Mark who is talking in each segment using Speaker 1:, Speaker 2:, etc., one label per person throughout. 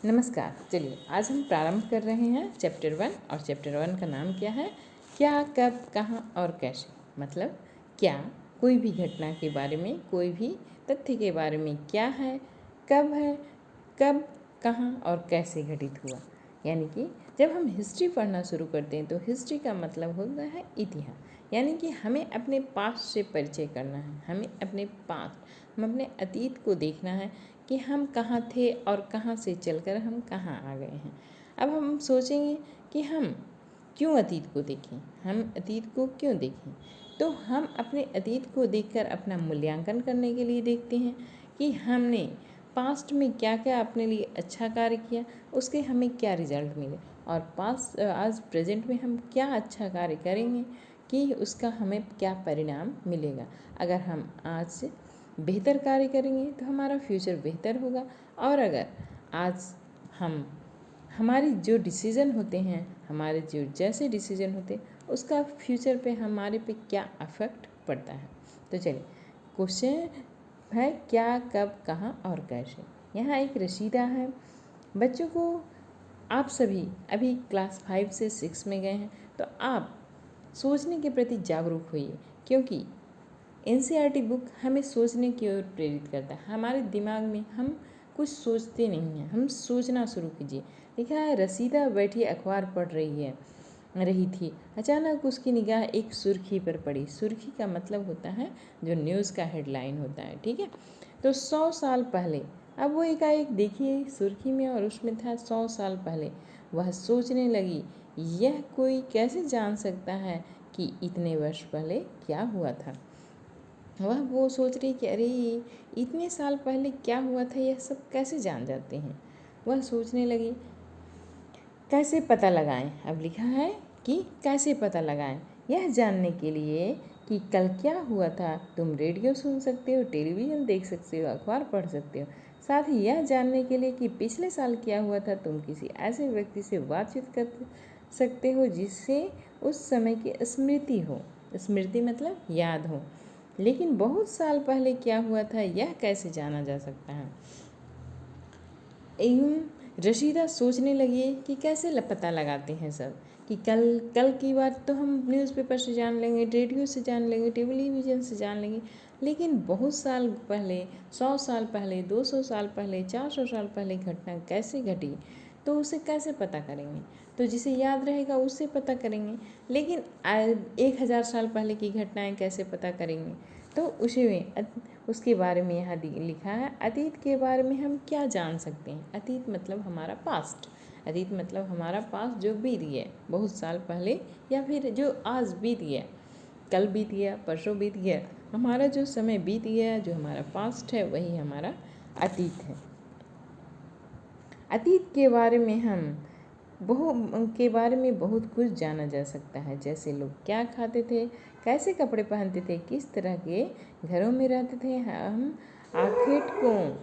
Speaker 1: नमस्कार। चलिए आज हम प्रारंभ कर रहे हैं चैप्टर 1 और चैप्टर 1 का नाम क्या है? क्या, कब, कहाँ और कैसे। मतलब क्या कोई भी घटना के बारे में, कोई भी तथ्य के बारे में क्या है, कब, कहाँ और कैसे घटित हुआ। यानी कि जब हम हिस्ट्री पढ़ना शुरू करते हैं तो हिस्ट्री का मतलब होता है इतिहास। यानी कि हमें अपने पास्ट से परिचय करना है, हम अपने अतीत को देखना है कि हम कहाँ थे और कहाँ से चलकर हम कहाँ आ गए हैं। अब हम सोचेंगे कि हम क्यों अतीत को देखें, हम अतीत को क्यों देखें। तो हम अपने अतीत को देखकर अपना मूल्यांकन करने के लिए देखते हैं कि हमने पास्ट में क्या क्या अपने लिए अच्छा कार्य किया, उसके हमें क्या रिजल्ट मिले, और आज प्रेजेंट में हम क्या अच्छा कार्य करेंगे कि उसका हमें क्या परिणाम मिलेगा। अगर हम आज से बेहतर कार्य करेंगे तो हमारा फ्यूचर बेहतर होगा, और अगर आज हमारी जो डिसीज़न होते हैं, हमारे जो जैसे डिसीज़न होते हैं उसका फ्यूचर पे हमारे पे क्या अफेक्ट पड़ता है। तो चलिए क्वेश्चन है क्या, कब, कहाँ और कैसे। यहाँ एक रसीदा है। बच्चों को आप सभी अभी क्लास 5 से 6 में गए हैं तो आप सोचने के प्रति जागरूक होइए, क्योंकि NCERT बुक हमें सोचने की ओर प्रेरित करता है। हमारे दिमाग में हम कुछ सोचते नहीं हैं, हम सोचना शुरू कीजिए। लिखा है, रसीदा बैठी अखबार पढ़ रही थी। अचानक उसकी निगाह एक सुर्खी पर पड़ी। सुर्खी का मतलब होता है जो न्यूज़ का हेडलाइन होता है, ठीक है। तो 100 साल पहले, अब वो एकाएक देखिए सुर्खी में और उसमें था 100 साल पहले। वह सोचने लगी, यह कोई कैसे जान सकता है कि इतने वर्ष पहले क्या हुआ था। वो सोच रही कि अरे इतने साल पहले क्या हुआ था, यह सब कैसे जान जाते हैं। वह सोचने लगी कैसे पता लगाएं। अब लिखा है कि कैसे पता लगाएं। यह जानने के लिए कि कल क्या हुआ था तुम रेडियो सुन सकते हो, टेलीविज़न देख सकते हो, अखबार पढ़ सकते हो। साथ ही यह जानने के लिए कि पिछले साल क्या हुआ था तुम किसी ऐसे व्यक्ति से बातचीत कर सकते हो जिससे उस समय की स्मृति हो। स्मृति मतलब याद हो। लेकिन बहुत साल पहले क्या हुआ था यह कैसे जाना जा सकता है। रशीदा सोचने लगी कि कैसे पता लगाते हैं सब, कि कल की बात तो हम न्यूज़पेपर से जान लेंगे, रेडियो से जान लेंगे, टेलीविज़न से जान लेंगे, लेकिन बहुत साल पहले, 100 साल पहले, 200 साल पहले, 400 साल पहले घटना कैसे घटी, तो उसे कैसे पता करेंगे। तो जिसे याद रहेगा उससे पता करेंगे, लेकिन 1000 साल पहले की घटनाएं कैसे पता करेंगे। तो उसके बारे में यहाँ लिखा है, अतीत के बारे में हम क्या जान सकते हैं। अतीत मतलब हमारा पास्ट, अतीत मतलब हमारा पास्ट जो बीत गया बहुत साल पहले, या फिर जो आज बीत गया, कल बीत गया, परसों बीत गया। हमारा जो समय बीत गया, जो हमारा पास्ट है, वही हमारा अतीत है। अतीत के बारे में बहुत कुछ जाना जा सकता है, जैसे लोग क्या खाते थे, कैसे कपड़े पहनते थे, किस तरह के घरों में रहते थे। हम आखेटकों,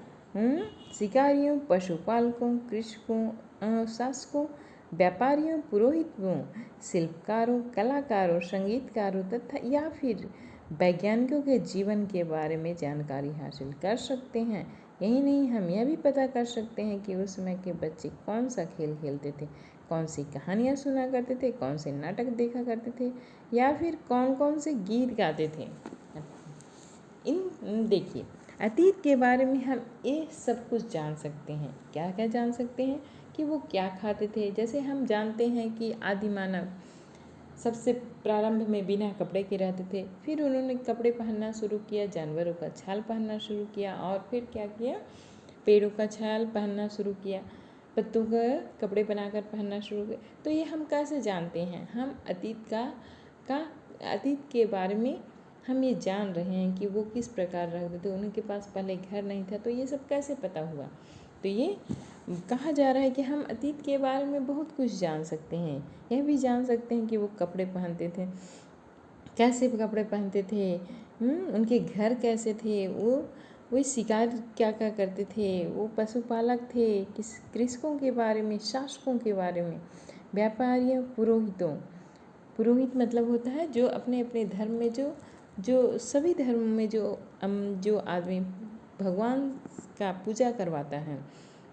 Speaker 1: शिकारियों, पशुपालकों, कृषकों, शासकों, व्यापारियों, पुरोहितों, शिल्पकारों, कलाकारों, संगीतकारों तथा या फिर वैज्ञानिकों के जीवन के बारे में जानकारी हासिल कर सकते हैं। यही नहीं, हम यह भी पता कर सकते हैं कि उस समय के बच्चे कौन सा खेल खेलते थे, कौन सी कहानियाँ सुना करते थे, कौन से नाटक देखा करते थे, या फिर कौन कौन से गीत गाते थे। देखिए, अतीत के बारे में हम ये सब कुछ जान सकते हैं। क्या क्या जान सकते हैं कि वो क्या खाते थे। जैसे हम जानते हैं कि आदि मानव सबसे प्रारंभ में बिना कपड़े के रहते थे, फिर उन्होंने कपड़े पहनना शुरू किया, जानवरों का छाल पहनना शुरू किया, और फिर क्या किया, पेड़ों का छाल पहनना शुरू किया, पत्तों का कपड़े बनाकर पहनना शुरू किया। तो ये हम कैसे जानते हैं, हम अतीत के बारे में हम ये जान रहे हैं कि वो किस प्रकार रहते थे, उनके पास पहले घर नहीं था, तो ये सब कैसे पता हुआ। तो ये कहा जा रहा है कि हम अतीत के बारे में बहुत कुछ जान सकते हैं। यह भी जान सकते हैं कि वो कपड़े पहनते थे, कैसे कपड़े पहनते थे, उनके घर कैसे थे, वो शिकार क्या क्या करते थे, वो पशुपालक थे, कृषकों के बारे में, शासकों के बारे में, व्यापारियों, पुरोहित मतलब होता है जो अपने अपने धर्म में जो सभी धर्म में जो आदमी भगवान का पूजा करवाता है,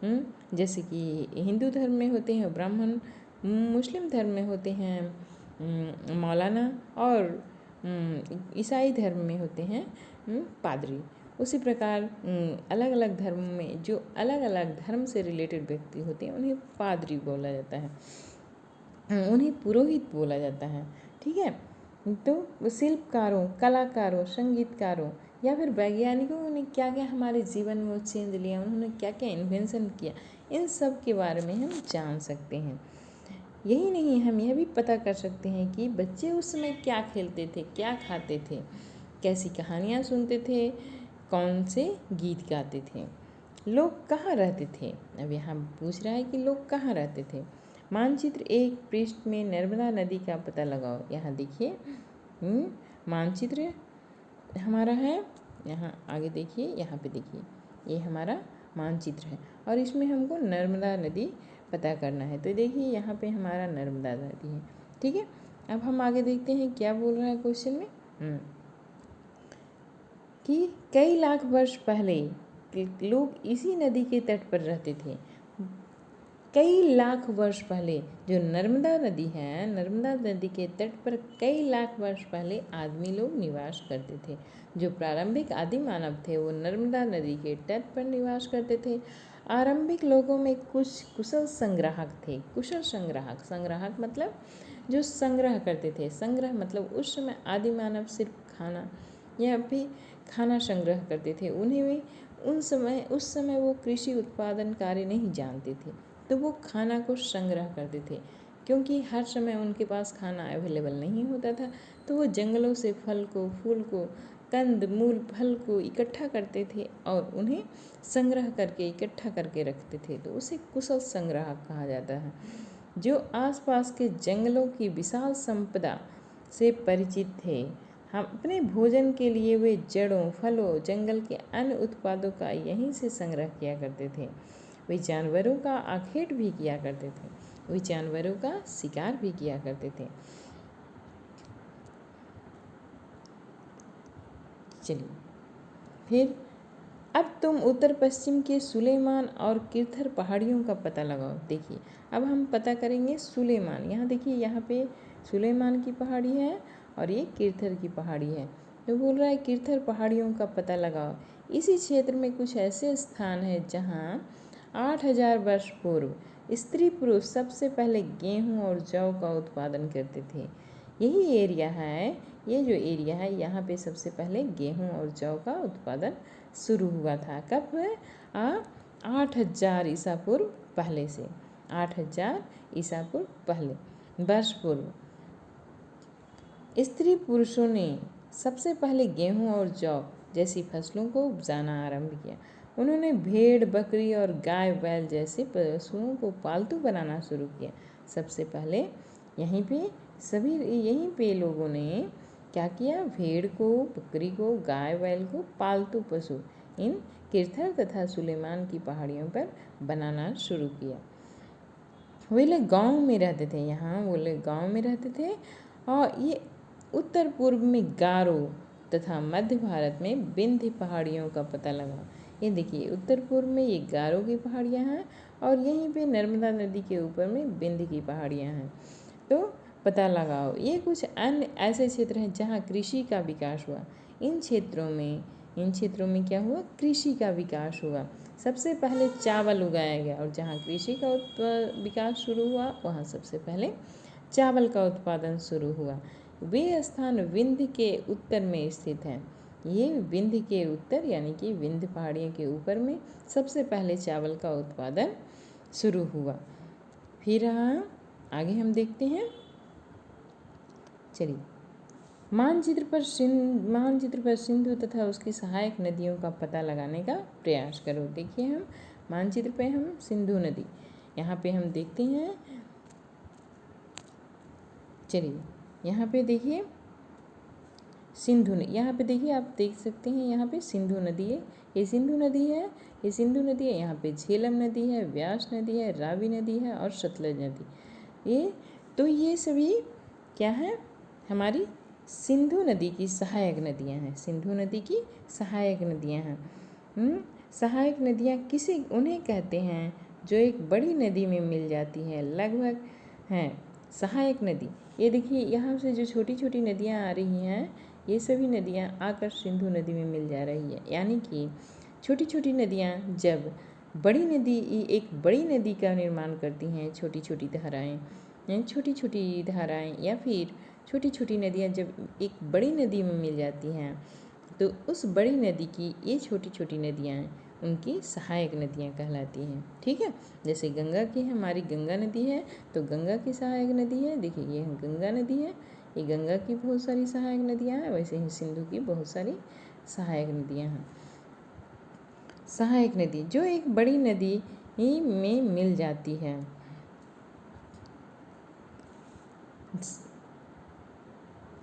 Speaker 1: जैसे कि हिंदू धर्म में होते हैं ब्राह्मण, मुस्लिम धर्म में होते हैं मौलाना, और ईसाई धर्म में होते हैं पादरी। उसी प्रकार अलग अलग धर्म में जो अलग अलग धर्म से रिलेटेड व्यक्ति होते हैं उन्हें पादरी बोला जाता है, उन्हें पुरोहित बोला जाता है। ठीक है, तो शिल्पकारों, कलाकारों, संगीतकारों या फिर वैज्ञानिकों ने क्या क्या हमारे जीवन में चेंज लिया, उन्होंने क्या क्या इन्वेंशन किया, इन सब के बारे में हम जान सकते हैं। यही नहीं, हम यह भी पता कर सकते हैं कि बच्चे उस समय क्या खेलते थे, क्या खाते थे, कैसी कहानियाँ सुनते थे, कौन से गीत गाते थे, लोग कहाँ रहते थे। अब यहाँ पूछ रहा है कि लोग कहाँ रहते थे। मानचित्र एक पृष्ठ में नर्मदा नदी का पता लगाओ। यहाँ देखिए मानचित्र हमारा है, यहाँ आगे देखिए, यहाँ पे देखिए, ये हमारा मानचित्र है और इसमें हमको नर्मदा नदी पता करना है। तो देखिए यहाँ पे हमारा नर्मदा नदी है। ठीक है, अब हम आगे देखते हैं क्या बोल रहा है क्वेश्चन में कि कई लाख वर्ष पहले लोग इसी नदी के तट पर रहते थे। कई लाख वर्ष पहले जो नर्मदा नदी है, नर्मदा नदी के तट पर कई लाख वर्ष पहले आदमी लोग निवास करते थे। जो प्रारंभिक आदि मानव थे वो नर्मदा नदी के तट पर निवास करते थे। आरंभिक लोगों में कुछ कुशल संग्राहक थे। कुशल संग्राहक, संग्राहक मतलब जो संग्रह करते थे। संग्रह मतलब उस समय आदि मानव सिर्फ खाना या फिर खाना संग्रह करते थे। उन्हें उस समय वो कृषि उत्पादन कार्य नहीं जानते थे, तो वो खाना को संग्रह करते थे। क्योंकि हर समय उनके पास खाना अवेलेबल नहीं होता था, तो वो जंगलों से फल को, फूल को, कंद मूल फल को इकट्ठा करते थे और उन्हें संग्रह करके इकट्ठा करके रखते थे। तो उसे कुशल संग्राहक कहा जाता है। जो आसपास के जंगलों की विशाल संपदा से परिचित थे। हम अपने भोजन के लिए वे जड़ों, फलों, जंगल के अन्य उत्पादों का यहीं से संग्रह किया करते थे। वे जानवरों का आखेट भी किया करते थे, वे जानवरों का शिकार भी किया करते थे। चलिए फिर अब तुम उत्तर पश्चिम के सुलेमान और किरथर पहाड़ियों का पता लगाओ। देखिए अब हम पता करेंगे सुलेमान। यहाँ देखिए, यहाँ पे सुलेमान की पहाड़ी है और ये किरथर की पहाड़ी है। तो बोल रहा है किरथर पहाड़ियों का पता लगाओ। इसी क्षेत्र में कुछ ऐसे स्थान हैं जहाँ 8000 वर्ष पूर्व स्त्री पुरुष सबसे पहले गेहूँ और जौ का उत्पादन करते थे। यही एरिया है, ये जो एरिया है यहाँ पे सबसे पहले गेहूँ और जौ का उत्पादन शुरू हुआ था। कब हुआ? 8000 ईसा पूर्व पहले से, 8000 ईसा पूर्व पहले वर्ष पूर्व स्त्री पुरुषों ने सबसे पहले गेहूँ और जौ जैसी फसलों को उपजाना आरंभ किया। उन्होंने भेड़, बकरी और गाय बैल जैसे पशुओं को पालतू बनाना शुरू किया। सबसे पहले यहीं पे लोगों ने क्या किया? भेड़ को, बकरी को, गाय बैल को पालतू पशु इन किरथर तथा सुलेमान की पहाड़ियों पर बनाना शुरू किया। वे लोग गाँव में रहते थे, यहाँ वो लोग गाँव में रहते थे। और ये उत्तर पूर्व में गारो तथा मध्य भारत में विंध्य पहाड़ियों का पता लगा। ये देखिए उत्तर पूर्व में ये गारो की पहाड़ियाँ हैं और यहीं पे नर्मदा नदी के ऊपर में विंध्य की पहाड़ियाँ हैं। तो पता लगाओ। ये कुछ अन्य ऐसे क्षेत्र हैं जहाँ कृषि का विकास हुआ। इन क्षेत्रों में क्या हुआ? कृषि का विकास हुआ। सबसे पहले चावल उगाया गया और जहाँ कृषि का विकास शुरू हुआ वहाँ सबसे पहले चावल का उत्पादन शुरू हुआ। वे स्थान विंध्य के उत्तर में स्थित हैं। ये विंध्य के उत्तर यानी कि विंध्य पहाड़ियों के ऊपर में सबसे पहले चावल का उत्पादन शुरू हुआ। फिर आगे हम देखते हैं। चलिए मानचित्र पर सिंधु तथा उसकी सहायक नदियों का पता लगाने का प्रयास करो। देखिए हम मानचित्र पे हम सिंधु नदी यहाँ पे हम देखते हैं। चलिए यहाँ पे देखिए सिंधु, यहाँ पे देखिए आप देख सकते हैं, यहाँ पे सिंधु नदी है, ये सिंधु नदी है, ये सिंधु नदी है। यहाँ पे झेलम नदी है, व्यास नदी है, रावी नदी है और सतलज नदी। ये सभी क्या है? हमारी सिंधु नदी की सहायक नदियाँ हैं। सिंधु नदी की सहायक नदियाँ हैं। सहायक नदियाँ किसे उन्हें कहते हैं जो एक बड़ी नदी में मिल जाती है। लगभग हैं सहायक नदी। ये देखिए यहाँ से जो छोटी छोटी नदियाँ आ रही हैं, ये सभी नदियाँ आकर सिंधु नदी में मिल जा रही है। यानी कि छोटी छोटी नदियाँ जब बड़ी नदी एक बड़ी नदी का निर्माण करती हैं, छोटी छोटी धाराएं या फिर छोटी छोटी नदियाँ जब एक बड़ी नदी में मिल जाती हैं, तो उस बड़ी नदी की ये छोटी छोटी नदियाँ उनकी सहायक नदियाँ कहलाती हैं। ठीक है, जैसे गंगा की हमारी गंगा नदी है, तो गंगा की सहायक नदी है। देखिए ये गंगा नदी है, ये गंगा की बहुत सारी सहायक नदियाँ हैं। वैसे ही सिंधु की बहुत सारी सहायक नदियाँ हैं। सहायक नदी जो एक बड़ी नदी में मिल जाती है।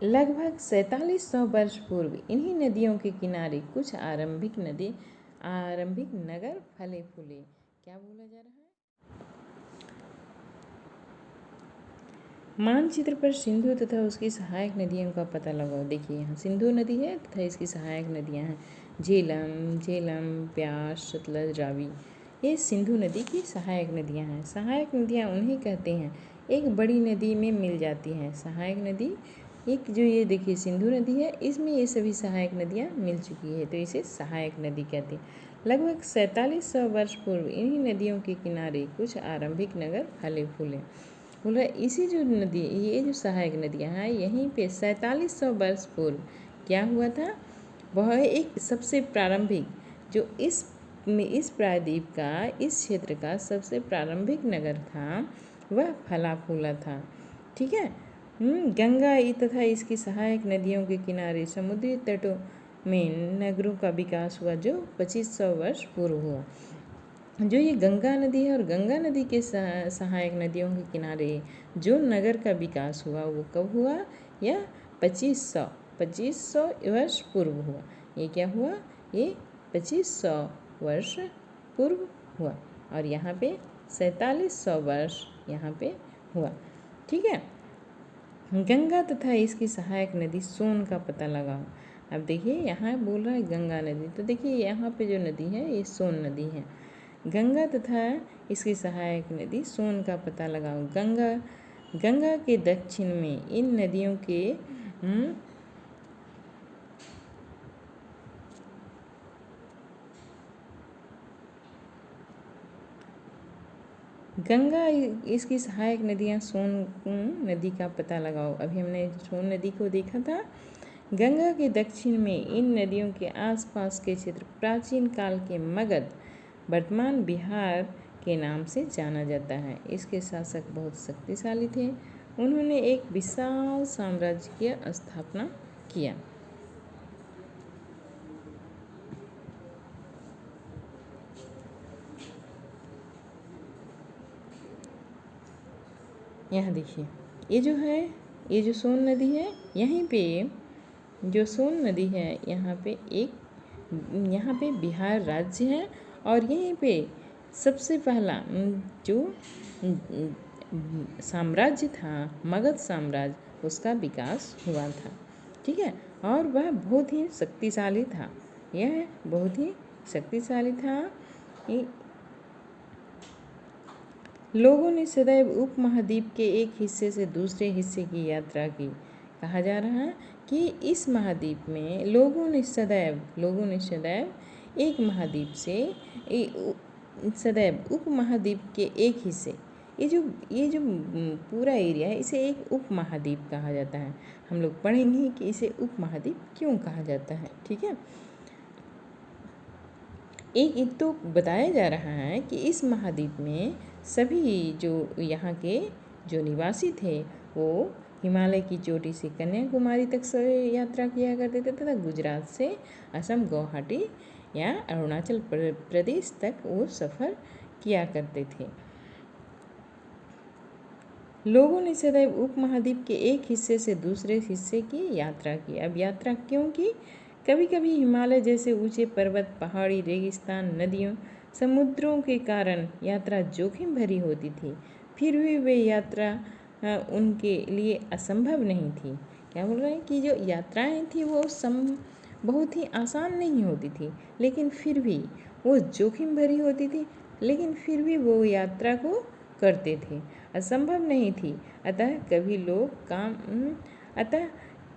Speaker 1: लगभग 4700 वर्ष पूर्व इन्हीं नदियों के किनारे कुछ आरंभिक नगर फले फूले। क्या बोला जा रहा है? मानचित्र पर सिंधु तथा उसकी सहायक नदियों का पता लगाओ। देखिए यहाँ सिंधु नदी है तथा इसकी सहायक नदियाँ हैं झेलम, ब्यास, सतलज, रावी। ये सिंधु नदी की सहायक नदियाँ हैं। सहायक नदियाँ उन्हें कहते हैं एक बड़ी नदी में मिल जाती हैं। सहायक नदी एक जो ये देखिए सिंधु नदी है, इसमें ये सभी सहायक नदियाँ मिल चुकी है, तो इसे सहायक नदी कहते हैं। लगभग 4700 वर्ष पूर्व इन्हीं नदियों के किनारे कुछ आरंभिक नगर फले फूले। बोला इसी जो नदी ये जो सहायक नदियाँ हैं, यहीं पे 4700 वर्ष पूर्व क्या हुआ था, वह एक सबसे प्रारंभिक जो इस प्रायद्वीप का इस क्षेत्र का सबसे प्रारंभिक नगर था, वह फला फूला था। ठीक है, गंगा तथा इसकी सहायक नदियों के किनारे समुद्री तटों में नगरों का विकास हुआ जो 2500 वर्ष पूर्व हुआ। जो ये गंगा नदी है और गंगा नदी के सहायक नदियों के किनारे जो नगर का विकास हुआ वो कब हुआ, यह 2500 वर्ष पूर्व हुआ। ये क्या हुआ, ये 2500 वर्ष पूर्व हुआ और यहाँ पे 4700 वर्ष यहाँ पे हुआ। ठीक है, गंगा तथा इसकी सहायक नदी सोन का पता लगाओ। अब देखिए यहाँ बोल रहा है गंगा नदी, तो देखिए यहाँ पे जो नदी है ये सोन नदी है। गंगा तथा इसकी सहायक नदी सोन का पता लगाओ। गंगा के दक्षिण में इन नदियों के गंगा इसकी सहायक नदियाँ सोन नदी का पता लगाओ। अभी हमने सोन नदी को देखा था। गंगा के दक्षिण में इन नदियों के आसपास के क्षेत्र प्राचीन काल के मगध वर्तमान बिहार के नाम से जाना जाता है। इसके शासक बहुत शक्तिशाली थे। उन्होंने एक विशाल साम्राज्य की स्थापना किया। यहाँ देखिए ये जो सोन नदी है, यहीं पे जो सोन नदी है यहाँ पे बिहार राज्य है और यहीं पे सबसे पहला जो साम्राज्य था मगध साम्राज्य, उसका विकास हुआ था। ठीक है, और वह बहुत ही शक्तिशाली था। यह बहुत ही शक्तिशाली था। लोगों ने सदैव उपमहाद्वीप के एक हिस्से से दूसरे हिस्से की यात्रा की। कहा जा रहा है कि इस महाद्वीप में लोगों ने सदैव एक महाद्वीप से सदैव उपमहाद्वीप के एक हिस्से, ये जो पूरा एरिया है इसे एक उपमहाद्वीप कहा जाता है। हम लोग पढ़ेंगे कि इसे उपमहाद्वीप क्यों कहा जाता है। ठीक है, एक तो बताया जा रहा है कि इस महाद्वीप में सभी जो यहाँ के जो निवासी थे वो हिमालय की चोटी से कन्याकुमारी तक से यात्रा किया करते थे तथा गुजरात से असम, गुवाहाटी या अरुणाचल प्रदेश तक वो सफ़र किया करते थे। लोगों ने सदैव उपमहाद्वीप के एक हिस्से से दूसरे हिस्से की यात्रा की। अब यात्रा क्यों की? कभी कभी हिमालय जैसे ऊंचे पर्वत, पहाड़ी, रेगिस्तान, नदियों, समुद्रों के कारण यात्रा जोखिम भरी होती थी। फिर भी वे यात्रा उनके लिए असंभव नहीं थी। क्या बोल रहे हैं कि जो यात्राएं थी वो बहुत ही आसान नहीं होती थी, लेकिन फिर भी वो जोखिम भरी होती थी, लेकिन फिर भी वो यात्रा को करते थे। असंभव नहीं थी। अतः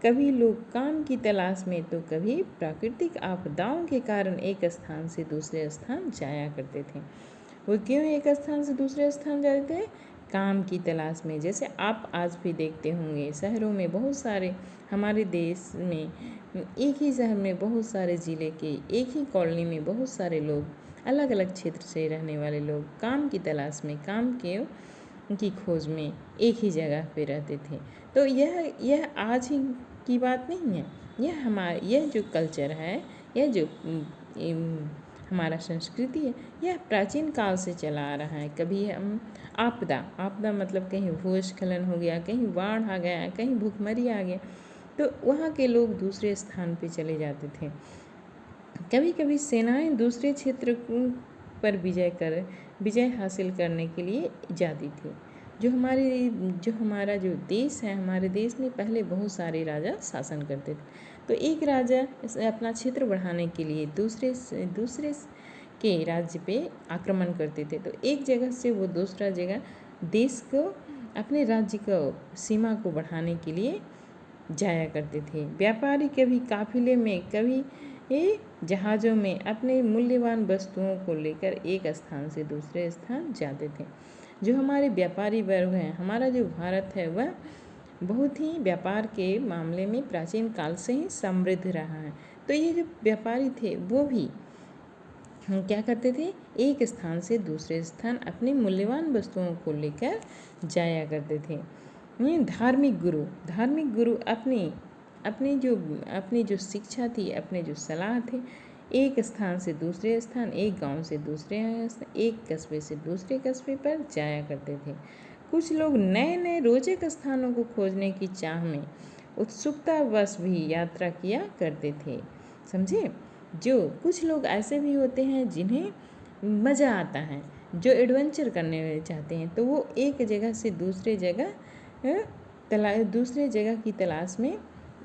Speaker 1: कभी लोग काम की तलाश में तो कभी प्राकृतिक आपदाओं के कारण एक स्थान से दूसरे स्थान जाया करते थे। वो क्यों एक स्थान से दूसरे स्थान जाते थे? काम की तलाश में। जैसे आप आज भी देखते होंगे शहरों में बहुत सारे, हमारे देश में एक ही शहर में बहुत सारे ज़िले के, एक ही कॉलोनी में बहुत सारे लोग, अलग अलग क्षेत्र से रहने वाले लोग काम की तलाश में, काम के की खोज में एक ही जगह पे रहते थे। तो यह आज ही की बात नहीं है। यह जो कल्चर है, यह जो हमारा संस्कृति है, यह प्राचीन काल से चला आ रहा है। कभी हम आपदा मतलब कहीं भूस्खलन हो गया, कहीं बाढ़ आ गया, कहीं भूखमरी आ गया, तो वहाँ के लोग दूसरे स्थान पे चले जाते थे। कभी कभी सेनाएं दूसरे क्षेत्र पर विजय हासिल करने के लिए जाती थी। जो हमारा जो देश है, हमारे देश में पहले बहुत सारे राजा शासन करते थे। तो एक राजा अपना क्षेत्र बढ़ाने के लिए दूसरे के राज्य पे आक्रमण करते थे। तो एक जगह से वो दूसरा जगह देश को, अपने राज्य को, सीमा को बढ़ाने के लिए जाया करते थे। व्यापारी कभी काफिले में, कभी जहाज़ों में अपने मूल्यवान वस्तुओं को लेकर एक स्थान से दूसरे स्थान जाते थे। जो हमारे व्यापारी वर्ग हैं, हमारा जो भारत है, वह बहुत ही व्यापार के मामले में प्राचीन काल से ही समृद्ध रहा है। तो ये जो व्यापारी थे वो भी क्या करते थे? एक स्थान से दूसरे स्थान अपने मूल्यवान वस्तुओं को लेकर जाया करते थे। धार्मिक गुरु अपनी जो शिक्षा थी, अपने जो सलाह थे, एक स्थान से दूसरे स्थान, एक गांव से दूसरे, एक कस्बे से दूसरे कस्बे पर जाया करते थे। कुछ लोग नए नए रोचक स्थानों को खोजने की चाह में उत्सुकतावश भी यात्रा किया करते थे। समझे? जो कुछ लोग ऐसे भी होते हैं जिन्हें मज़ा आता है, जो एडवेंचर करने चाहते हैं, तो वो एक जगह से दूसरे जगह की तलाश में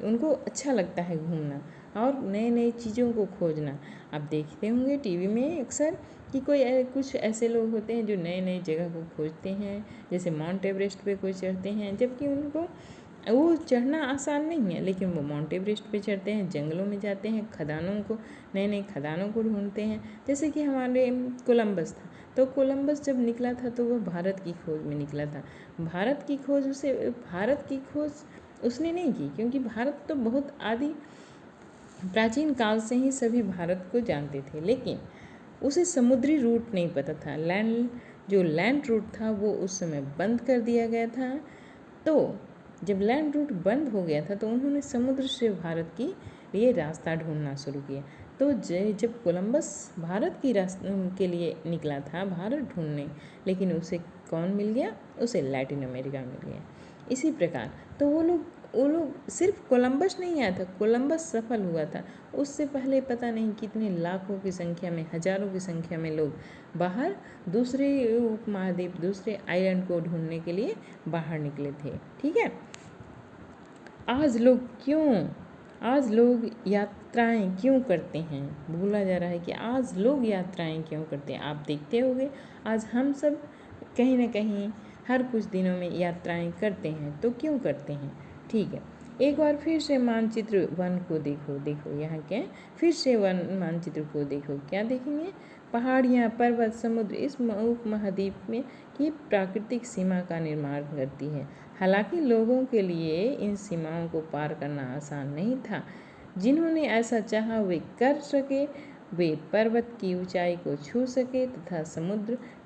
Speaker 1: उनको अच्छा लगता है घूमना और नए नए चीज़ों को खोजना। आप देखते होंगे टीवी में अक्सर कि कुछ ऐसे लोग होते हैं जो नए नए जगह को खोजते हैं। जैसे माउंट एवरेस्ट पे कोई चढ़ते हैं, जबकि उनको वो चढ़ना आसान नहीं है, लेकिन वो माउंट एवरेस्ट पे चढ़ते हैं, जंगलों में जाते हैं, नए नए खदानों को ढूंढते हैं। जैसे कि हमारे कोलंबस था, तो कोलंबस जब निकला था तो वह भारत की खोज में निकला था। भारत की खोज उसने नहीं की, क्योंकि भारत तो बहुत प्राचीन काल से ही सभी भारत को जानते थे, लेकिन उसे समुद्री रूट नहीं पता था। लैंड रूट था वो उस समय बंद कर दिया गया था। तो जब लैंड रूट बंद हो गया था तो उन्होंने समुद्र से भारत के लिए रास्ता ढूंढना शुरू किया। तो जब कोलंबस भारत के लिए निकला था, भारत ढूंढने, लेकिन उसे कौन मिल गया? उसे लैटिन अमेरिका मिल गया। इसी प्रकार तो वो लोग सिर्फ कोलंबस नहीं आया था, कोलंबस सफल हुआ था, उससे पहले पता नहीं कितने लाखों की संख्या में, हजारों की संख्या में लोग बाहर दूसरे उपमहाद्वीप, दूसरे आइलैंड को ढूंढने के लिए बाहर निकले थे। ठीक है। आज लोग यात्राएं क्यों करते हैं? भूला जा रहा है कि आज लोग यात्राएं क्यों करते हैं। आप देखते होंगे आज हम सब कहीं ना कहीं हर कुछ दिनों में यात्राएं करते हैं। तो क्यों करते हैं? ठीक है, एक बार फिर से मानचित्र 1 को देखो यहाँ क्या है? फिर से मानचित्र को देखो, क्या देखेंगे? पहाड़ियाँ, पर्वत, समुद्र इस उपमहाद्वीप में की प्राकृतिक सीमा का निर्माण करती है। हालांकि लोगों के लिए इन सीमाओं को पार करना आसान नहीं था। जिन्होंने ऐसा चाहा वे कर सके, वे पर्वत की ऊंचाई को छू सके तथा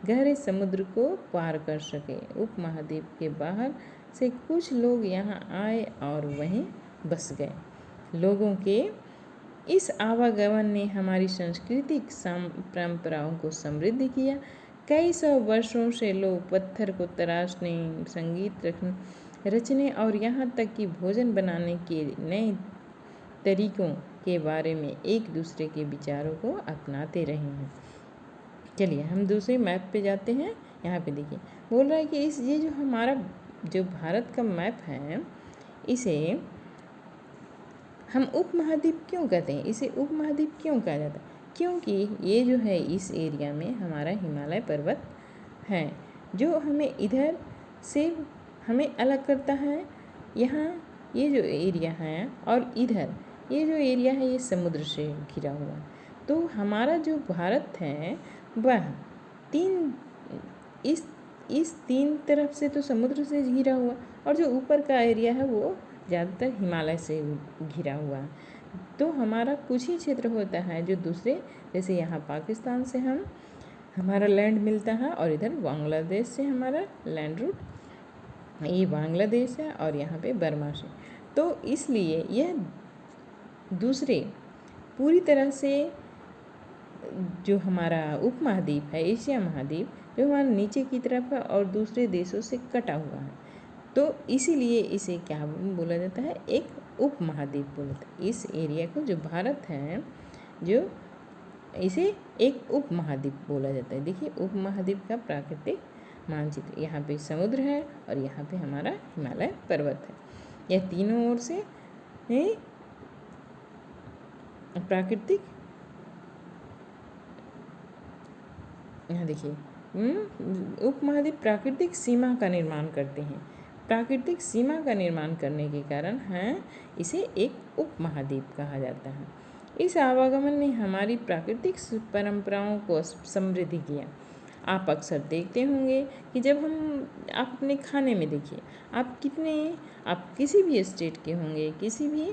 Speaker 1: गहरे समुद्र को पार कर सके। उपमहाद्वीप के बाहर से कुछ लोग यहाँ आए और वहीं बस गए। लोगों के इस आवागमन ने हमारी सांस्कृतिक परंपराओं को समृद्ध किया। कई सौ वर्षों से लोग पत्थर को तराशने, संगीत रचने और यहाँ तक कि भोजन बनाने के नए तरीकों के बारे में एक दूसरे के विचारों को अपनाते रहे हैं। चलिए हम दूसरे मैप पे जाते हैं। यहाँ पे देखिए बोल रहा है कि ये जो हमारा जो भारत का मैप है, इसे हम उपमहाद्वीप क्यों कहते हैं? इसे उपमहाद्वीप क्यों कहा जाता है? क्योंकि ये जो है इस एरिया में हमारा हिमालय पर्वत है जो हमें इधर से हमें अलग करता है। यहाँ ये जो एरिया है और इधर ये जो एरिया है ये समुद्र से घिरा हुआ। तो हमारा जो भारत है वह इस तीन तरफ से तो समुद्र से घिरा हुआ और जो ऊपर का एरिया है वो ज़्यादातर हिमालय से घिरा हुआ है। तो हमारा कुछ ही क्षेत्र होता है जो दूसरे, जैसे यहाँ पाकिस्तान से हमारा लैंड मिलता है और इधर बांग्लादेश से हमारा लैंड रूट, ये बांग्लादेश है और यहाँ पे बर्मा से। तो इसलिए यह दूसरे पूरी तरह से जो हमारा उपमहाद्वीप है, एशिया महाद्वीप, जो हमारा नीचे की तरफ है और दूसरे देशों से कटा हुआ है। तो इसीलिए इसे क्या बोला जाता है, एक उपमहाद्वीप बोला जाता है। इस एरिया को जो भारत है जो इसे एक उपमहाद्वीप बोला जाता है। देखिए उपमहाद्वीप का प्राकृतिक मानचित्र, यहाँ पे समुद्र है और यहाँ पे हमारा हिमालय पर्वत है। यह तीनों ओर से प्राकृतिक, यहाँ देखिए उपमहाद्वीप प्राकृतिक सीमा का निर्माण करते हैं। प्राकृतिक सीमा का निर्माण करने के कारण इसे एक उपमहाद्वीप कहा जाता है। इस आवागमन ने हमारी प्राकृतिक परंपराओं को समृद्ध किया। आप अक्सर देखते होंगे कि जब आप अपने खाने में देखिए, आप किसी भी स्टेट के होंगे, किसी भी,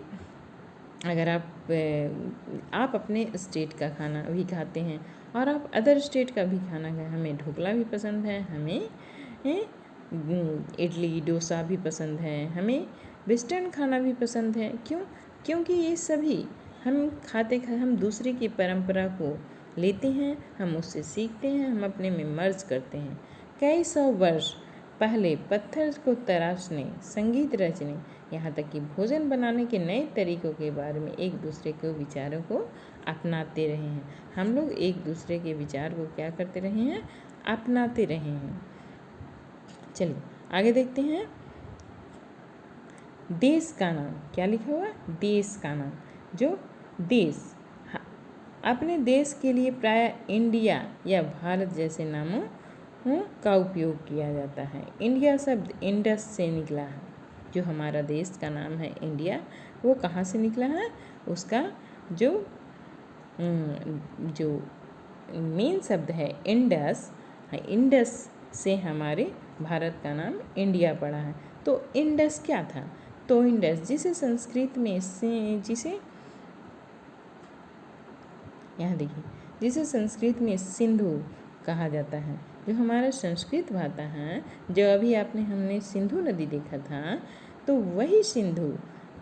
Speaker 1: अगर आप अपने स्टेट का खाना भी खाते हैं और आप अदर स्टेट का भी खाना खाएं, हमें ढोकला भी पसंद है, हमें इडली डोसा भी पसंद है, हमें वेस्टर्न खाना भी पसंद है। क्योंकि ये सभी हम दूसरे की परंपरा को लेते हैं, हम उससे सीखते हैं, हम अपने में मर्ज करते हैं। कई सौ वर्ष पहले पत्थर को तराशने, संगीत रचने, यहाँ तक कि भोजन बनाने के नए तरीकों के बारे में एक दूसरे के विचारों को अपनाते रहे हैं। हम लोग एक दूसरे के विचार को क्या करते रहे हैं, अपनाते रहे हैं। चलिए आगे देखते हैं। देश का नाम क्या लिखा हुआ, देश का नाम, जो देश अपने देश के लिए प्राय इंडिया या भारत जैसे नामों का उपयोग किया जाता है। इंडिया शब्द इंडस से निकला है। जो हमारा देश का नाम है इंडिया, वो कहाँ से निकला है, उसका जो मेन शब्द है इंडस, इंडस से हमारे भारत का नाम इंडिया पड़ा है। तो इंडस क्या था, तो इंडस जिसे संस्कृत में यहाँ देखिए, जिसे संस्कृत में सिंधु कहा जाता है। जो हमारा संस्कृत भाषा है, जो अभी हमने सिंधु नदी देखा था, तो वही सिंधु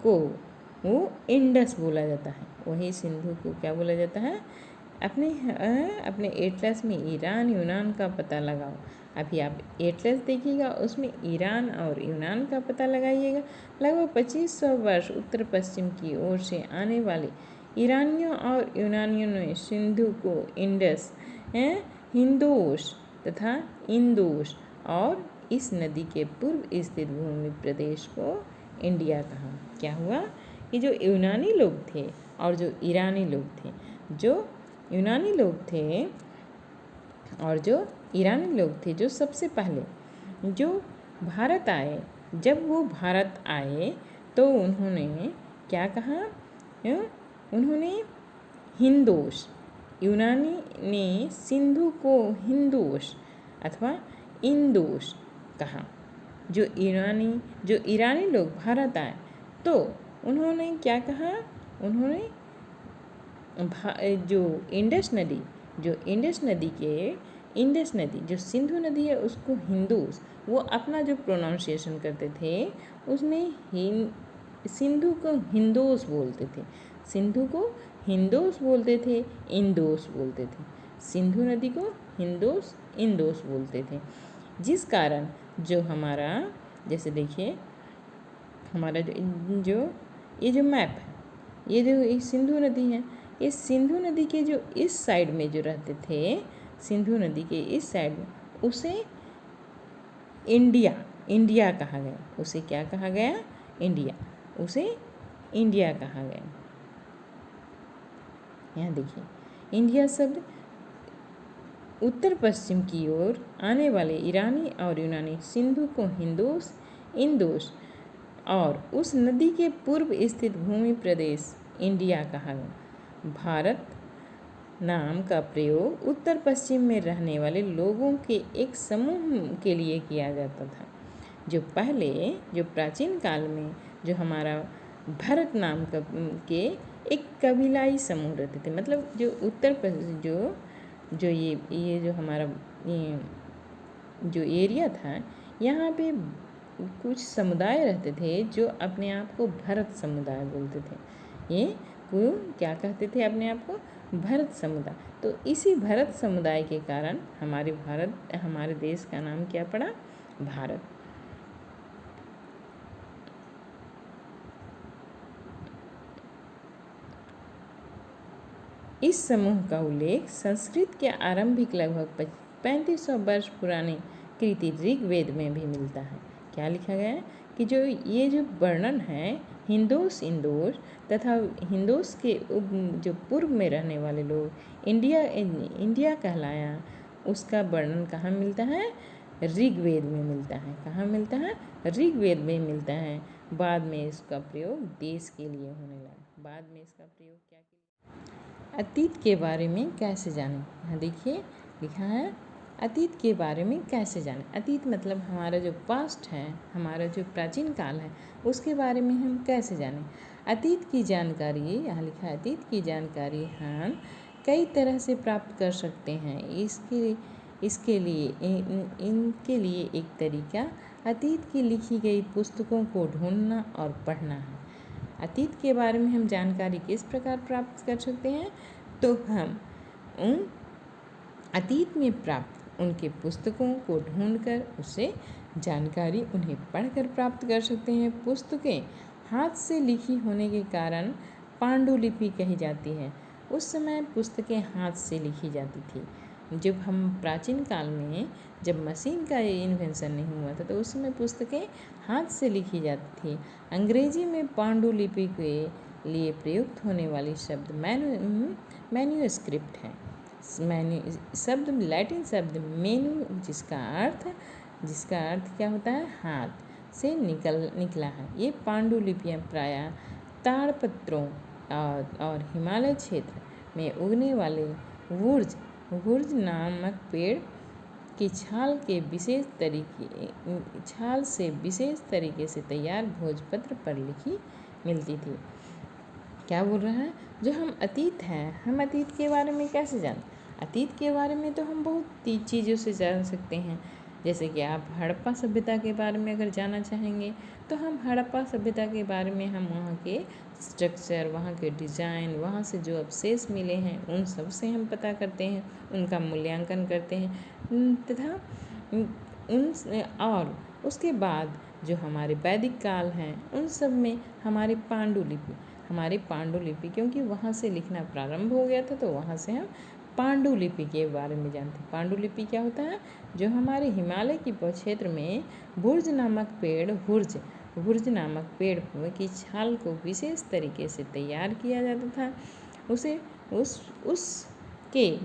Speaker 1: को वो इंडस बोला जाता है। वही सिंधु को क्या बोला जाता है, अपने एटलस में ईरान यूनान का पता लगाओ। अभी आप एटलस देखिएगा, उसमें ईरान और यूनान का पता लगाइएगा। लगभग 2500 वर्ष उत्तर पश्चिम की ओर से आने वाले ईरानियों और यूनानियों ने सिंधु को इंडस, हिंदोश तथा इंदोश और इस नदी के पूर्व स्थित भूमि प्रदेश को इंडिया कहा। क्या हुआ कि जो यूनानी लोग थे और जो ईरानी लोग थे, जो यूनानी लोग थे और जो ईरानी लोग थे, जो सबसे पहले जो भारत आए, जब वो भारत आए तो उन्होंने क्या कहा, उन्होंने हिंदोश, यूनानी ने सिंधु को हिंदोश अथवा इंदोश कहा। जो ईरानी लोग भारत आए तो उन्होंने क्या कहा, उन्होंने जो इंडस नदी जो सिंधु नदी है उसको हिंदूस, वो अपना जो प्रोनाउंसिएशन करते थे उसमें सिंधु को हिंदोस बोलते थे, सिंधु को हिंदोस बोलते थे, इंदोस बोलते थे। सिंधु नदी को हिंदोस इंदोस बोलते थे। जिस कारण जो हमारा, जैसे देखिए हमारा ये जो मैप है, ये जो सिंधु नदी है, इस सिंधु नदी के जो इस साइड में जो रहते थे, सिंधु नदी के इस साइड में, उसे इंडिया कहा गया। उसे क्या कहा गया, इंडिया, उसे इंडिया कहा गया। यहाँ देखिए इंडिया शब्द उत्तर पश्चिम की ओर आने वाले ईरानी और यूनानी सिंधु को हिंदोस, इंदोस और उस नदी के पूर्व स्थित भूमि प्रदेश इंडिया कहा गया। भारत नाम का प्रयोग उत्तर पश्चिम में रहने वाले लोगों के एक समूह के लिए किया जाता था। जो प्राचीन काल में जो हमारा भारत नाम का के एक कबीलाई समूह रहते थे, मतलब जो उत्तर प्रदेश जो ये जो हमारा जो एरिया था, यहाँ पे कुछ समुदाय रहते थे जो अपने आप को भरत समुदाय बोलते थे। ये वो क्या कहते थे अपने आप को? भरत समुदाय। तो इसी भरत समुदाय के कारण हमारे देश का नाम क्या पड़ा? भारत। इस समूह का उल्लेख संस्कृत के आरंभिक लगभग 3500 वर्ष पुराने कृति ऋग्वेद में भी मिलता है। क्या लिखा गया है कि जो वर्णन है हिंदोस, इंदोस तथा हिंदोस के जो पूर्व में रहने वाले लोग इंडिया कहलाया, उसका वर्णन कहाँ मिलता है? ऋग्वेद में मिलता है। कहाँ मिलता है? ऋग्वेद में मिलता है। बाद में इसका प्रयोग देश के लिए होने लगा। बाद में इसका प्रयोग क्या किया? अतीत के बारे में कैसे जानें? यहाँ देखिए लिखा है अतीत के बारे में कैसे जानें। अतीत मतलब हमारा जो पास्ट है, हमारा जो प्राचीन काल है, उसके बारे में हम कैसे जानें। अतीत की जानकारी, यहाँ लिखा है अतीत की जानकारी हम कई तरह से प्राप्त कर सकते हैं। इनके लिए एक तरीका अतीत की लिखी गई पुस्तकों को ढूंढना और पढ़ना है। अतीत के बारे में हम जानकारी किस प्रकार प्राप्त कर सकते हैं? तो हम उन अतीत में प्राप्त उनके पुस्तकों को ढूंढकर उससे जानकारी उन्हें पढ़कर प्राप्त कर सकते हैं। पुस्तकें हाथ से लिखी होने के कारण पांडुलिपि कही जाती है। उस समय पुस्तकें हाथ से लिखी जाती थी। जब हम प्राचीन काल में जब मशीन का इन्वेंशन नहीं हुआ था, तो उस समय पुस्तकें हाथ से लिखी जाती थी। अंग्रेजी में पांडुलिपि के लिए प्रयुक्त होने वाली शब्द मैन्यूस्क्रिप्ट है। शब्द लैटिन शब्द मेनू जिसका अर्थ क्या होता है? हाथ से निकला है। ये पांडुलिपियाँ प्रायः ताड़पत्रों और हिमालय क्षेत्र में उगने वाले वुर्ज नामक पेड़ की छाल से विशेष तरीके से तैयार भोजपत्र पर लिखी मिलती थी। क्या बोल रहा है? जो हम अतीत हैं, हम अतीत के बारे में कैसे जानें? अतीत के बारे में तो हम बहुत चीज़ों से जान सकते हैं। जैसे कि आप हड़प्पा सभ्यता के बारे में अगर जानना चाहेंगे, तो हम हड़प्पा सभ्यता के बारे में हम वहाँ के स्ट्रक्चर, वहाँ के डिज़ाइन, वहाँ से जो अवशेष मिले हैं, उन सब से हम पता करते हैं, उनका मूल्यांकन करते हैं तथा और उसके बाद जो हमारे वैदिक काल हैं, उन सब में हमारी पांडुलिपि क्योंकि वहाँ से लिखना प्रारंभ हो गया था, तो वहाँ से हम पांडुलिपि के बारे में जानते हैं। पांडुलिपि क्या होता है? जो हमारे हिमालय की क्षेत्र में भुर्ज नामक पेड़ की छाल को विशेष तरीके से तैयार किया जाता था। उसे उसके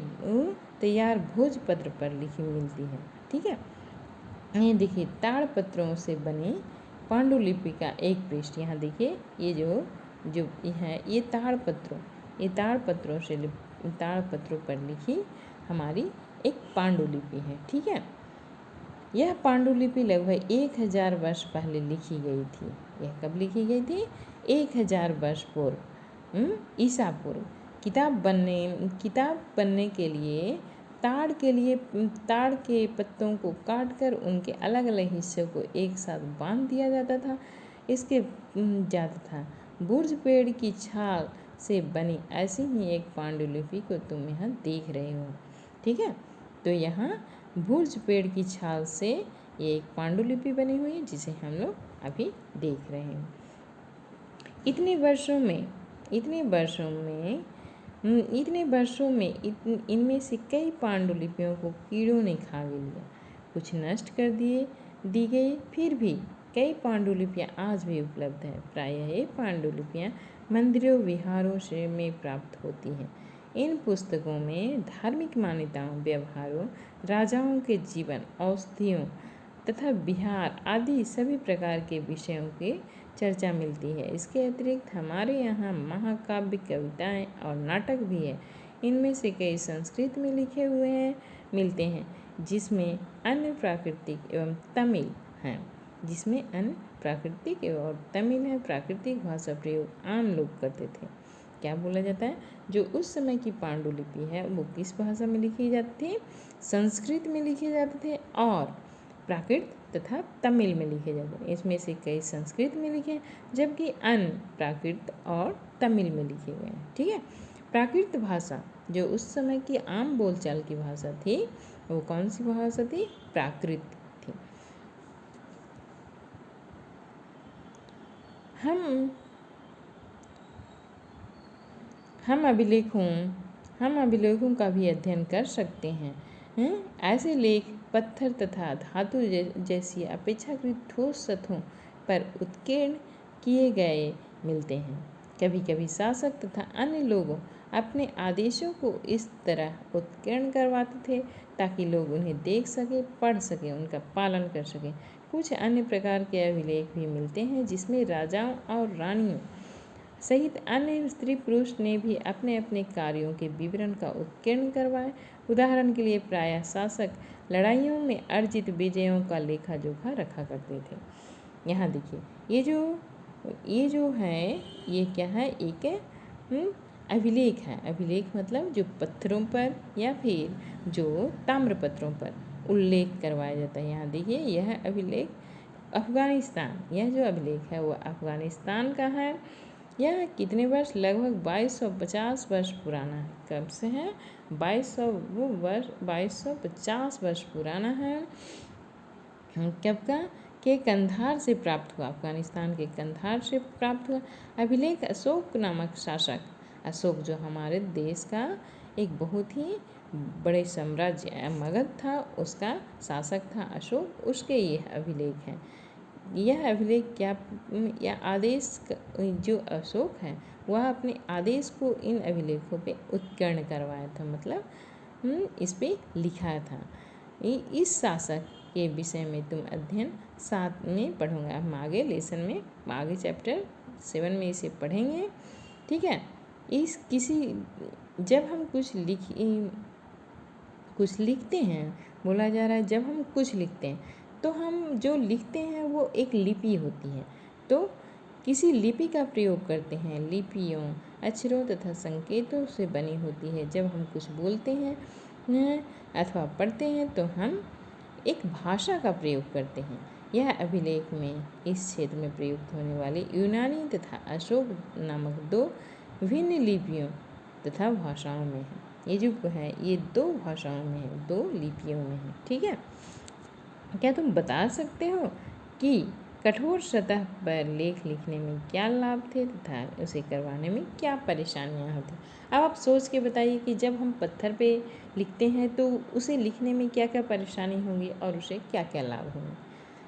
Speaker 1: तैयार भोजपत्र पर लिखी मिलती है। ठीक है, ये देखिए ताड़पत्रों से बनी पांडुलिपि का एक पृष्ठ। यहाँ देखिए ये जो है ये ताड़पत्रों पर लिखी हमारी एक पांडुलिपि है। ठीक है, यह पांडुलिपि लगभग 1000 वर्ष पहले लिखी गई थी। यह कब लिखी गई थी? 1000 वर्ष पूर्व, ईसा पूर्व। किताब बनने के लिए ताड़ के पत्तों को काटकर उनके अलग अलग हिस्सों को एक साथ बांध दिया जाता था। बुर्ज पेड़ की छाल से बनी ऐसी ही एक पांडुलिपि को तुम यहाँ देख रहे हो। ठीक है, तो यहाँ बुर्ज पेड़ की छाल से ये एक पांडुलिपि बनी हुई है, जिसे हम लोग अभी देख रहे हैं। इतने वर्षों में इनमें से कई पांडुलिपियों को कीड़ों ने खा लिया, कुछ नष्ट कर दी गई। फिर भी कई पांडुलिपियाँ आज भी उपलब्ध हैं। प्रायः ये पांडुलिपियाँ मंदिरों, विहारों में प्राप्त होती हैं। इन पुस्तकों में धार्मिक मान्यताओं, व्यवहारों, राजाओं के जीवन, औषधियों तथा बिहार आदि सभी प्रकार के विषयों की चर्चा मिलती है। इसके अतिरिक्त हमारे यहाँ महाकाव्य, कविताएं और नाटक भी है। इनमें से कई संस्कृत में लिखे हुए मिलते हैं, जिसमें अन्य प्राकृतिक एवं तमिल हैं। प्राकृतिक भाषा प्रयोग आम लोग करते थे। क्या बोला जाता है, जो उस समय की पांडुलिपि है वो किस भाषा में लिखी जाती थी? संस्कृत में लिखे जाते थे और प्राकृत तथा तमिल में लिखे जाते हैं। इसमें से कई संस्कृत में लिखे हैं, जबकि अन्य प्राकृत और तमिल में लिखे गए हैं। ठीक है। प्राकृत भाषा जो उस समय की आम बोलचाल की भाषा थी, वो कौन सी भाषा थी? प्राकृत थी। हम अभिलेखों का भी अध्ययन कर सकते हैं। ऐसे लेख पत्थर तथा धातु जैसी अपेक्षाकृत ठोस सतहों पर उत्कीर्ण किए गए मिलते हैं। कभी कभी शासक तथा अन्य लोग अपने आदेशों को इस तरह उत्कीर्ण करवाते थे ताकि लोग उन्हें देख सके, पढ़ सके, उनका पालन कर सके। कुछ अन्य प्रकार के अभिलेख भी मिलते हैं जिसमें राजाओं और रानियों सहित अन्य स्त्री पुरुष ने भी अपने अपने कार्यों के विवरण का उत्कीर्ण करवाए। उदाहरण के लिए प्रायः शासक लड़ाइयों में अर्जित विजयों का लेखा जोखा रखा करते थे। यहाँ देखिए, ये जो है ये क्या है? एक अभिलेख है। अभिलेख मतलब जो पत्थरों पर या फिर जो ताम्रपत्रों पर उल्लेख करवाया जाता है। यहाँ देखिए, यह अभिलेख अफगानिस्तान, यह जो अभिलेख है वो अफगानिस्तान का है। यह कितने वर्ष? लगभग 2250 वर्ष पुराना है। कब से है? 2250 वर्ष पुराना है। कब का? के कंधार से प्राप्त हुआ, अफगानिस्तान के कंधार से प्राप्त हुआ। अभिलेख अशोक नामक शासक, अशोक जो हमारे देश का एक बहुत ही बड़े साम्राज्य मगध था, उसका शासक था अशोक, उसके यह अभिलेख है। यह अभिलेख क्या या आदेश जो अशोक है वह अपने आदेश को इन अभिलेखों पे उत्कीर्ण करवाया था, मतलब इस पे लिखा था। इस शासक के विषय में तुम अध्ययन 7 में पढ़ोगे। हम आगे लेसन में आगे चैप्टर 7 में इसे पढ़ेंगे। ठीक है। जब हम कुछ लिखते हैं, बोला जा रहा है जब हम कुछ लिखते हैं तो हम जो लिखते हैं वो एक लिपि होती है, तो किसी लिपि का प्रयोग करते हैं। लिपियों, अक्षरों तथा संकेतों से बनी होती है। जब हम कुछ बोलते हैं अथवा पढ़ते हैं तो हम एक भाषा का प्रयोग करते हैं। यह अभिलेख में इस क्षेत्र में प्रयुक्त होने वाली यूनानी तथा अशोक नामक 2 भिन्न लिपियों तथा भाषाओं में है। ये जो है ये 2 भाषाओं में है, 2 लिपियों में है। ठीक है। क्या तुम बता सकते हो कि कठोर सतह पर लेख लिखने में क्या लाभ थे तथा उसे करवाने में क्या परेशानियां होती? अब आप सोच के बताइए कि जब हम पत्थर पे लिखते हैं तो उसे लिखने में क्या क्या परेशानी होगी और उसे क्या क्या लाभ होंगे।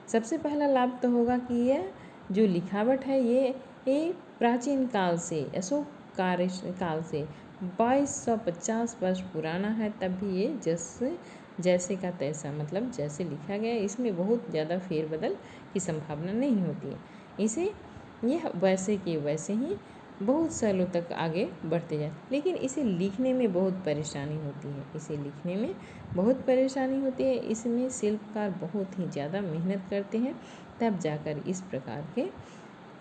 Speaker 1: सबसे पहला लाभ तो होगा कि यह जो लिखावट है ये प्राचीन काल से, अशोक काल से 2250 वर्ष पुराना है। तब भी ये जैसे का तैसा, मतलब जैसे लिखा गया, इसमें बहुत ज़्यादा फेरबदल की संभावना नहीं होती है। यह वैसे के वैसे ही बहुत सालों तक आगे बढ़ते जाए, लेकिन इसे लिखने में बहुत परेशानी होती है। इसमें शिल्पकार बहुत ही ज़्यादा मेहनत करते हैं, तब जाकर इस प्रकार के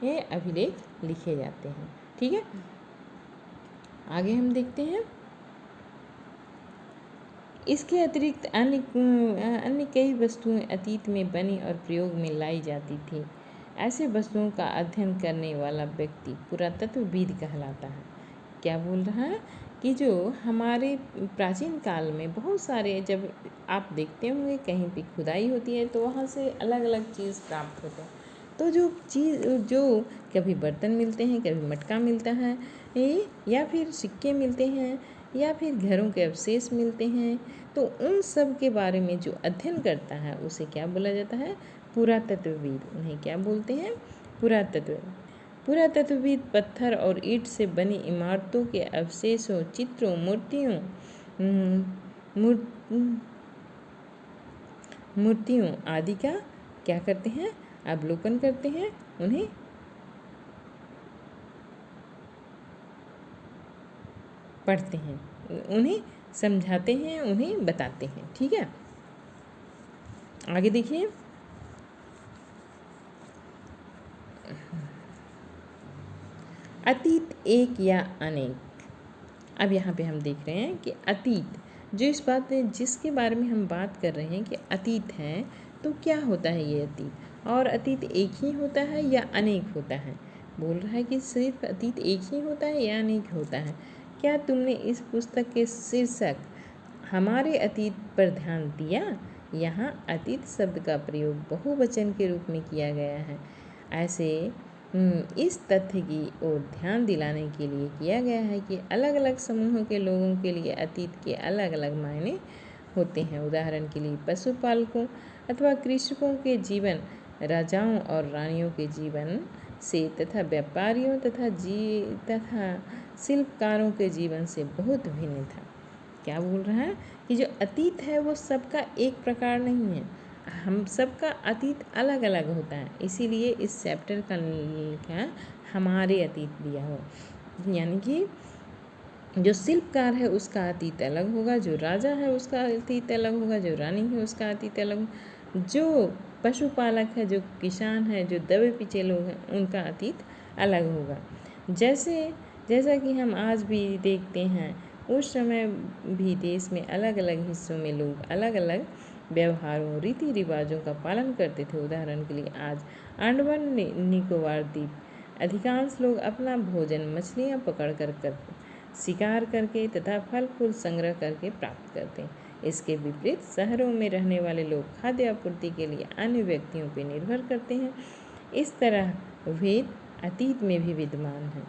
Speaker 1: ये अभिलेख लिखे जाते हैं। ठीक है। आगे हम देखते हैं। इसके अतिरिक्त अन्य कई वस्तुएं अतीत में बनी और प्रयोग में लाई जाती थी। ऐसे वस्तुओं का अध्ययन करने वाला व्यक्ति पुरातत्वविद कहलाता है। क्या बोल रहा है कि जो हमारे प्राचीन काल में बहुत सारे, जब आप देखते होंगे कहीं पे खुदाई होती है तो वहाँ से अलग अलग चीज़ प्राप्त होते हैं। तो जो कभी बर्तन मिलते हैं, कभी मटका मिलता है, या फिर सिक्के मिलते हैं, या फिर घरों के अवशेष मिलते हैं, तो उन सब के बारे में जो अध्ययन करता है उसे क्या बोला जाता है? पुरातत्वविद। उन्हें क्या बोलते हैं? पुरातत्वविद। पुरातत्वविद पत्थर और ईंट से बनी इमारतों के अवशेषों, चित्रों, मूर्तियों आदि का क्या करते हैं? अवलोकन करते हैं, उन्हें पढ़ते हैं, उन्हें समझाते हैं, उन्हें बताते हैं। ठीक है, आगे देखिए। अतीत एक या अनेक। अब यहाँ पे हम देख रहे हैं कि अतीत, जो इस बात में जिसके बारे में हम बात कर रहे हैं कि अतीत है, तो क्या होता है ये अतीत? और अतीत एक ही होता है या अनेक होता है? बोल रहा है कि सिर्फ अतीत एक ही होता है या अनेक होता है। क्या तुमने इस पुस्तक के शीर्षक हमारे अतीत पर ध्यान दिया? यहाँ अतीत शब्द का प्रयोग बहुवचन के रूप में किया गया है। ऐसे इस तथ्य की ओर ध्यान दिलाने के लिए किया गया है कि अलग अलग समूहों के लोगों के लिए अतीत के अलग अलग मायने होते हैं। उदाहरण के लिए पशुपालकों अथवा कृषकों के जीवन राजाओं और रानियों के जीवन से तथा व्यापारियों तथा शिल्पकारों के जीवन से बहुत भिन्न था। क्या बोल रहा है कि जो अतीत है वो सबका एक प्रकार नहीं है, हम सबका अतीत अलग अलग होता है। इसीलिए इस चैप्टर का लिखा हमारे अतीत दिया हो, यानी कि जो शिल्पकार है उसका अतीत अलग होगा, जो राजा है उसका अतीत अलग होगा, जो रानी है उसका अतीत अलग, जो पशुपालक है, जो किसान है, जो दबे पीछे लोग हैं, उनका अतीत अलग होगा। जैसा कि हम आज भी देखते हैं, उस समय भी देश में अलग अलग हिस्सों में लोग अलग अलग व्यवहारों, रीति रिवाजों का पालन करते थे। उदाहरण के लिए आज अंडमान निकोबार द्वीप अधिकांश लोग अपना भोजन मछलियाँ पकड़ कर शिकार करके तथा फल फूल संग्रह करके प्राप्त करते हैं। इसके विपरीत शहरों में रहने वाले लोग खाद्य आपूर्ति के लिए अन्य व्यक्तियों पर निर्भर करते हैं। इस तरह भेद अतीत में भी विद्यमान है।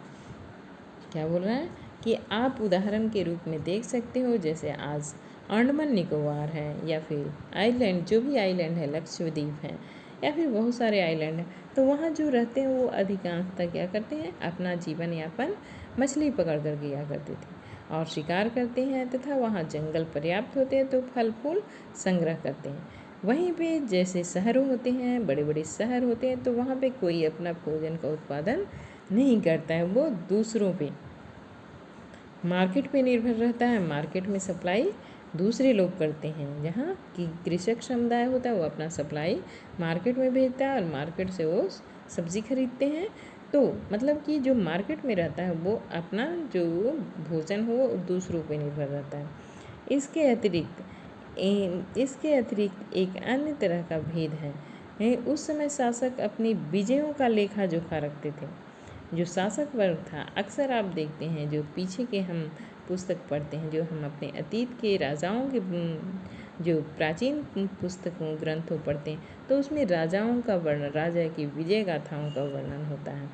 Speaker 1: क्या बोल रहा है कि आप उदाहरण के रूप में देख सकते हो, जैसे आज अंडमान निकोबार है या फिर आइलैंड, जो भी आइलैंड है, लक्षद्वीप है या फिर बहुत सारे आइलैंड हैं, तो वहाँ जो रहते हैं वो अधिकांशतः क्या करते हैं? अपना जीवन यापन मछली पकड़ कर किया करते थे और शिकार करते हैं तथा वहाँ जंगल पर्याप्त होते हैं तो फल फूल संग्रह करते हैं। वहीं पे जैसे शहरों होते हैं, बड़े बड़े शहर होते हैं, तो वहाँ पे कोई अपना भोजन का उत्पादन नहीं करता है, वो दूसरों पे मार्केट पे निर्भर रहता है। मार्केट में सप्लाई दूसरे लोग करते हैं, जहाँ की कृषक समुदाय होता है वो अपना सप्लाई मार्केट में भेजता है और मार्केट से वो सब्ज़ी खरीदते हैं। तो मतलब कि जो मार्केट में रहता है वो अपना जो भोजन हो दूसरों पे निर्भर रहता है। इसके अतिरिक्त एक अन्य तरह का भेद है। उस समय शासक अपनी विजयों का लेखा जोखा रखते थे। जो शासक वर्ग था, अक्सर आप देखते हैं जो पीछे के हम पुस्तक पढ़ते हैं, जो हम अपने अतीत के राजाओं के जो प्राचीन पुस्तकों ग्रंथों पढ़ते हैं, तो उसमें राजाओं का वर्णन, राजा की विजय गाथाओं का वर्णन होता है।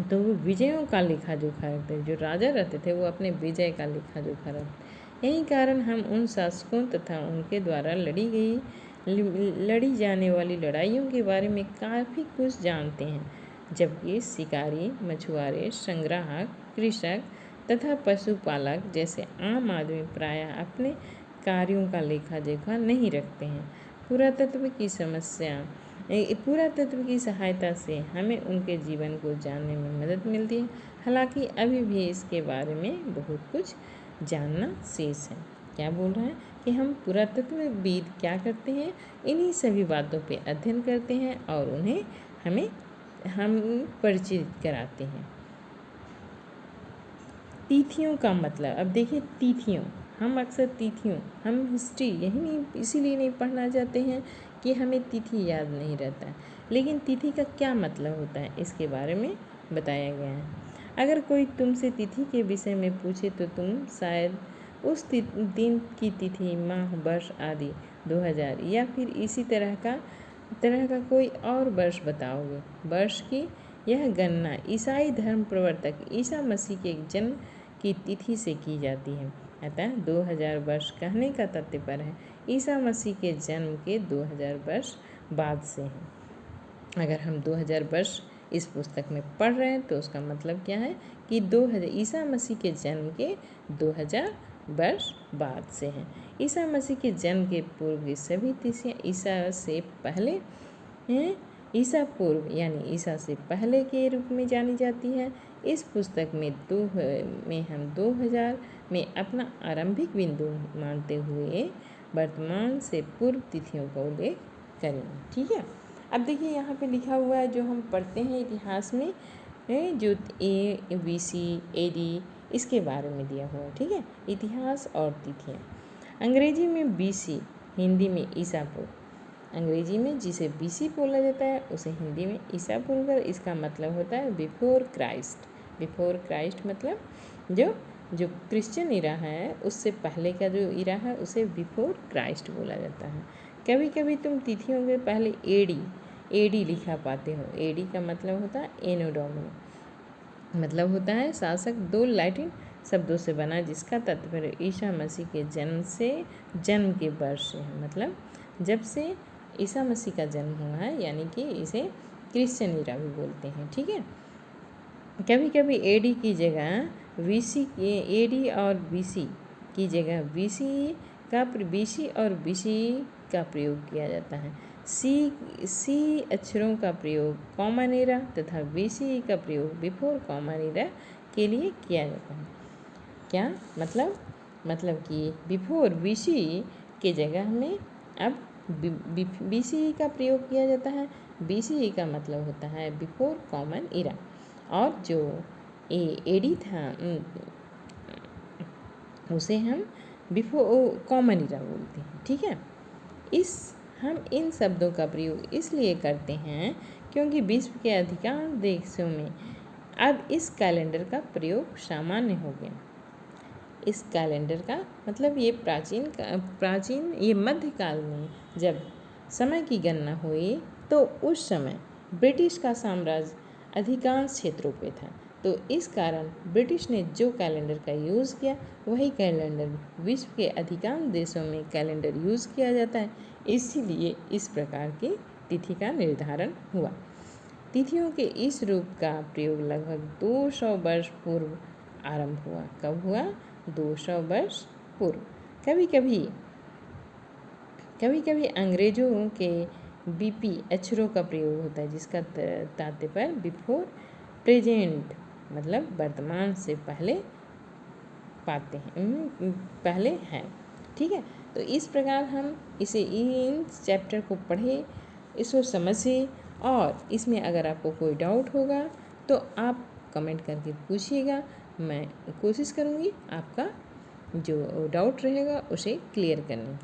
Speaker 1: तो वो विजयों का लेखा जोखा रखते हैं। जो राजा रहते थे वो अपने विजय का लेखा जोखा रखते। यही कारण हम उन शासकों तथा उनके द्वारा लड़ी जाने वाली लड़ाइयों के बारे में काफ़ी कुछ जानते हैं, जबकि शिकारी, मछुआरे, संग्राहक, कृषक तथा पशुपालक जैसे आम आदमी प्रायः अपने कार्यों का लेखा जोखा नहीं रखते हैं। पुरातत्व की सहायता से हमें उनके जीवन को जानने में मदद मिलती है। हालांकि अभी भी इसके बारे में बहुत कुछ जानना शेष है। क्या बोल रहा है कि हम पुरातत्वविद क्या करते हैं? इन्हीं सभी बातों पे अध्ययन करते हैं और उन्हें हम परिचित कराते हैं। तिथियों का मतलब, अब देखिए तिथियों, हम अक्सर तिथियों, हम हिस्ट्री इसीलिए नहीं पढ़ना चाहते हैं कि हमें तिथि याद नहीं रहता है, लेकिन तिथि का क्या मतलब होता है इसके बारे में बताया गया है। अगर कोई तुमसे तिथि के विषय में पूछे तो तुम शायद उस दिन की तिथि, माह, वर्ष आदि 2000 या फिर इसी तरह का कोई और वर्ष बताओगे। वर्ष की यह गणना ईसाई धर्म प्रवर्तक ईसा मसीह के जन्म की तिथि से की जाती है। अतः 2000 वर्ष कहने का तात्पर्य है ईसा मसीह के जन्म के 2000 वर्ष बाद से है। अगर हम 2000 वर्ष इस पुस्तक में पढ़ रहे हैं तो उसका मतलब क्या है कि 2000 ईसा मसीह के जन्म के 2000 वर्ष बाद से हैं। ईसा मसीह के जन्म के पूर्व की सभी तिथियाँ ईसा से पहले हैं, ईसा पूर्व यानी ईसा से पहले के रूप में जानी जाती है। इस पुस्तक में हम 2000 में अपना आरंभिक बिंदु मानते हुए वर्तमान से पूर्व तिथियों का उल्लेख करेंगे। ठीक है, अब देखिए यहाँ पे लिखा हुआ है जो हम पढ़ते हैं इतिहास में जो BC AD इसके बारे में दिया हुआ है। ठीक है, इतिहास और तिथियाँ। अंग्रेजी में BC, हिंदी में ईसा पूर्व। अंग्रेजी में जिसे BC बोला जाता है उसे हिंदी में ईसा पूर्व कर इसका मतलब होता है बिफोर क्राइस्ट। बिफोर क्राइस्ट मतलब जो क्रिश्चियन इरा है उससे पहले का जो इरा है उसे बिफोर क्राइस्ट बोला जाता है। कभी कभी तुम तिथियों के पहले एडी लिखा पाते हो। एडी का मतलब होता है एनो डोमिनी, मतलब होता है शासक। 2 लैटिन शब्दों से बना जिसका तात्पर्य ईसा मसीह के जन्म के वर्ष से है, मतलब जब से ईसा मसीह का जन्म हुआ है, यानी कि इसे क्रिश्चियन इरा भी बोलते हैं। ठीक है, कभी कभी एडी की जगह एडी और बीसी की जगह बीसी और बीसी का प्रयोग किया जाता है। सी अक्षरों का प्रयोग कॉमन एरा तथा बीसी का प्रयोग बिफोर कॉमन एरा के लिए किया जाता है। क्या मतलब कि बिफोर बीसी के जगह में अब बीसी का प्रयोग किया जाता है। बीसी का मतलब होता है बिफोर कॉमन एरा, और जो एडी था उसे हम बिफोर कॉमन एरा बोलते हैं। ठीक है, हम इन शब्दों का प्रयोग इसलिए करते हैं क्योंकि विश्व के अधिकांश देशों में अब इस कैलेंडर का प्रयोग सामान्य हो गया। इस कैलेंडर का मतलब ये प्राचीन ये मध्यकाल में जब समय की गणना हुई तो उस समय ब्रिटिश का साम्राज्य अधिकांश क्षेत्रों पे था, तो इस कारण ब्रिटिश ने जो कैलेंडर का यूज़ किया वही कैलेंडर विश्व के अधिकांश देशों में कैलेंडर यूज़ किया जाता है। इसीलिए इस प्रकार की तिथि का निर्धारण हुआ। तिथियों के इस रूप का प्रयोग लगभग 200 वर्ष पूर्व आरंभ हुआ। कब हुआ? 200 वर्ष पूर्व। कभी कभी अंग्रेजों के BP अक्षरों का प्रयोग होता है जिसका तात्पर्य बिफोर प्रेजेंट मतलब वर्तमान से पहले पाते हैं, पहले हैं। ठीक है, तो इस प्रकार हम इसे इन चैप्टर को पढ़े, इसको समझे, और इसमें अगर आपको कोई डाउट होगा तो आप कमेंट करके पूछिएगा। मैं कोशिश करूँगी आपका जो डाउट रहेगा उसे क्लियर करने की।